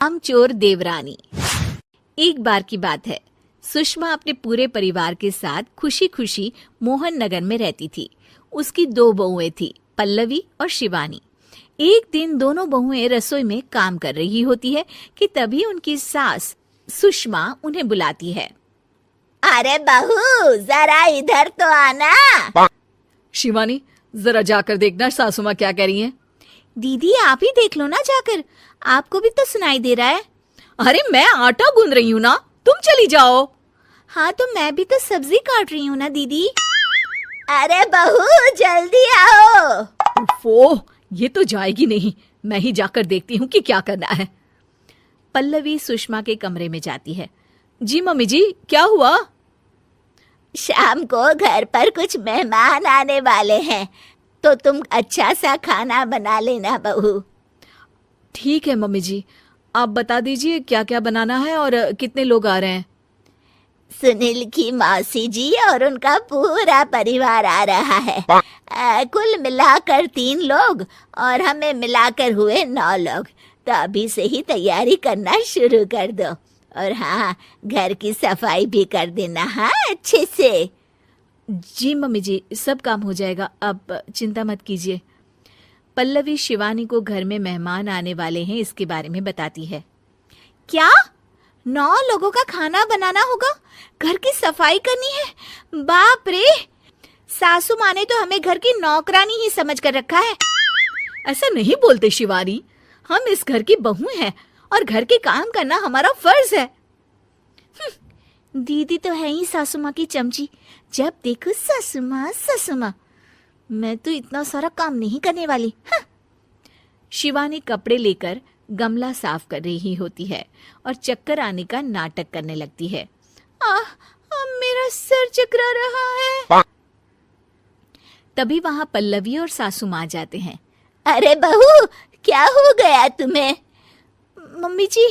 कामचोर देवरानी। एक बार की बात है, सुषमा अपने पूरे परिवार के साथ खुशी खुशी मोहन नगर में रहती थी। उसकी 2 बहुएं थी, पल्लवी और शिवानी। एक दिन दोनों बहुएं रसोई में काम कर रही होती है कि तभी उनकी सास सुषमा उन्हें बुलाती है। अरे बहू, जरा इधर तो आना। शिवानी, जरा जाकर देखना सासू माँ क्या कह रही हैं। दीदी आप ही देख लो ना जाकर, आपको भी तो सुनाई दे रहा है। अरे मैं आटा गूंद रही हूँ ना, तुम चली जाओ। हाँ तो मैं भी तो सब्जी काट रही हूँ ना दीदी। अरे बहू जल्दी आओ। वो ये तो जाएगी नहीं, मैं ही जाकर देखती हूँ कि क्या करना है। पल्लवी सुषमा के कमरे में जाती है। जी मम्मी जी, क्या हुआ? शाम को घर पर कुछ मेहमान आने वाले हैं, तो तुम अच्छा सा खाना बना लेना बहू। ठीक है मम्मी जी, आप बता दीजिए क्या क्या बनाना है और कितने लोग आ रहे हैं। सुनील की मौसी जी और उनका पूरा परिवार आ रहा है। कुल मिलाकर 3 लोग और हमें मिलाकर हुए 9 लोग। तो अभी से ही तैयारी करना शुरू कर दो। और हाँ, घर की सफाई भी कर देना, हाँ अच्छे से। जी मम्मी जी, सब काम हो जाएगा, आप चिंता मत कीजिए। पल्लवी शिवानी को घर में मेहमान आने वाले हैं इसके बारे में बताती है। क्या 9 लोगों का खाना बनाना होगा, घर की सफाई करनी है? बाप रे, सासू माँ ने तो हमें घर की नौकरानी ही समझ कर रखा है। ऐसा नहीं बोलते शिवानी, हम इस घर की बहू हैं और घर के काम करना हमारा फर्ज है। दीदी तो है ही सासू माँ की चमची, जब देखो सासू माँ सासू माँ। मैं तो इतना सारा काम नहीं करने वाली। शिवानी कपड़े लेकर गमला साफ कर रही होती है और चक्कर आने का नाटक करने लगती है। मेरा सर चकरा रहा है। तभी वहां पल्लवी और सासू माँ जाते हैं। अरे बहू, क्या हो गया तुम्हें? मम्मी जी,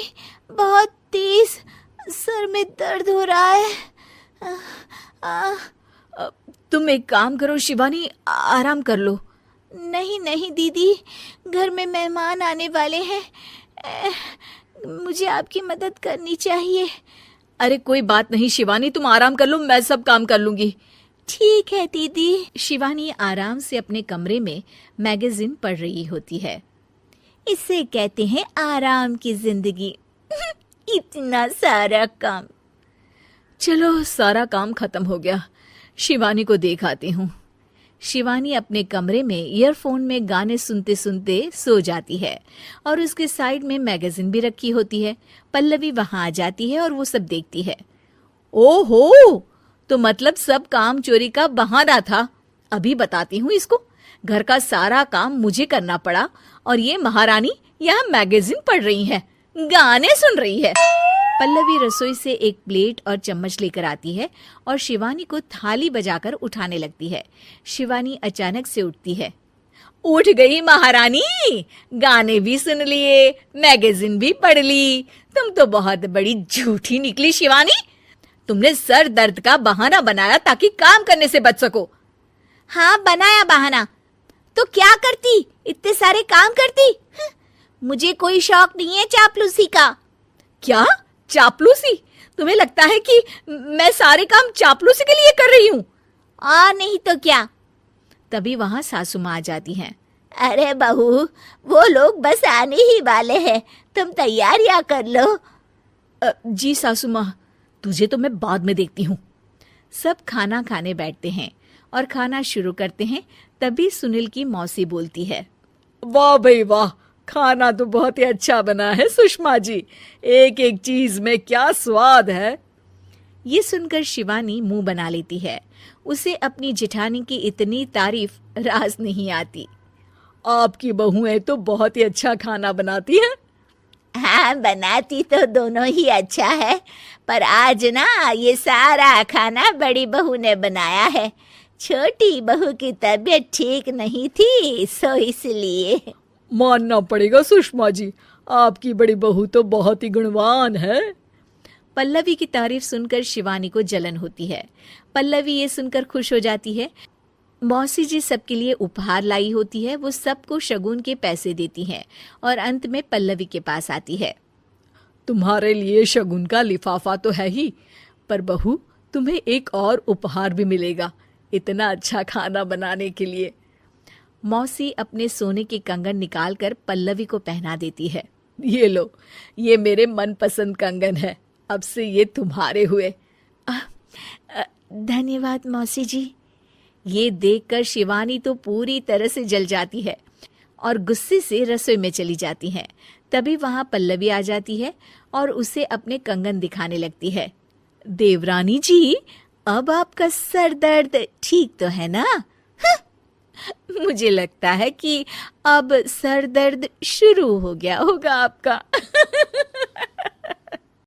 बहुत तेज सर में दर्द हो रहा है। तुम एक काम करो शिवानी, आराम कर लो। नहीं नहीं दीदी, घर में मेहमान आने वाले हैं, मुझे आपकी मदद करनी चाहिए। अरे कोई बात नहीं शिवानी, तुम आराम कर लो, मैं सब काम कर लूंगी। ठीक है दीदी। शिवानी आराम से अपने कमरे में मैगजीन पढ़ रही होती है। इसे कहते हैं आराम की जिंदगी। इतना सारा काम। चलो सारा काम खत्म हो गया, शिवानी को देख आती हूँ। शिवानी अपने कमरे में ईयरफोन में गाने सुनते सुनते सो जाती है और उसके साइड में मैगजीन भी रखी होती है। पल्लवी वहां आ जाती है और वो सब देखती है। ओहो, तो मतलब सब काम चोरी का बहाना था। अभी बताती हूँ इसको। घर का सारा काम मुझे करना पड़ा और ये महारानी यहाँ मैगजीन पढ़ रही है, गाने सुन रही है। पल्लवी रसोई से एक प्लेट और चम्मच लेकर आती है और शिवानी को थाली बजाकर उठाने लगती है। शिवानी अचानक से उठती है। उठ गई महारानी, गाने भी सुन लिए, मैगजीन भी पढ़ ली। तुम तो बहुत बड़ी झूठी निकली शिवानी। तुमने सर दर्द का बहाना बनाया ताकि काम करने से बच सको। हाँ बनाया बहाना, तो क्या करती, इतने सारे काम करती। मुझे कोई शौक नहीं है चापलूसी का। क्या चापलूसी? तुम्हें लगता है कि मैं सारे काम चापलूसी के लिए कर रही हूँ? और नहीं तो क्या। तभी वहां सासू माँ आ जाती हैं। अरे बहू, वो लोग बस आने ही वाले हैं, तुम तैयारियां कर लो। जी सासू माँ, तुझे तो मैं बाद में देखती हूँ। सब खाना खाने बैठते हैं और खाना शुरू करते हैं। तभी सुनील की मौसी बोलती है। वाह भाई वाह, खाना तो बहुत ही अच्छा बना है सुषमा जी, एक एक चीज में क्या स्वाद है। ये सुनकर शिवानी मुंह बना लेती है। उसे अपनी जेठानी की इतनी तारीफ रास नहीं आती। आपकी बहुएं तो बहुत ही अच्छा खाना बनाती हैं। हाँ, बनाती तो दोनों ही अच्छा है, पर आज ना ये सारा खाना बड़ी बहू ने बनाया है। छोटी बहू की तबीयत ठीक नहीं थी, सो इसलिए। मानना पड़ेगा सुषमा जी, आपकी बड़ी बहू तो बहुत ही गुणवान है। पल्लवी की तारीफ सुनकर शिवानी को जलन होती है। पल्लवी ये सुनकर खुश हो जाती है। मौसी जी सबके लिए उपहार लाई होती है। वो सबको शगुन के पैसे देती हैं और अंत में पल्लवी के पास आती है। तुम्हारे लिए शगुन का लिफाफा तो है ही, पर बहू तुम्हें एक और उपहार भी मिलेगा इतना अच्छा खाना बनाने के लिए। मौसी अपने सोने के कंगन निकालकर पल्लवी को पहना देती है। ये लो, ये मेरे मनपसंद कंगन है, अब से ये तुम्हारे हुए। धन्यवाद मौसी जी। ये देखकर शिवानी तो पूरी तरह से जल जाती है और गुस्से से रसोई में चली जाती है। तभी वहां पल्लवी आ जाती है और उसे अपने कंगन दिखाने लगती है। देवरानी जी, अब आपका सर दर्द ठीक तो है ना? मुझे लगता है कि अब सर दर्द शुरू हो गया होगा आपका।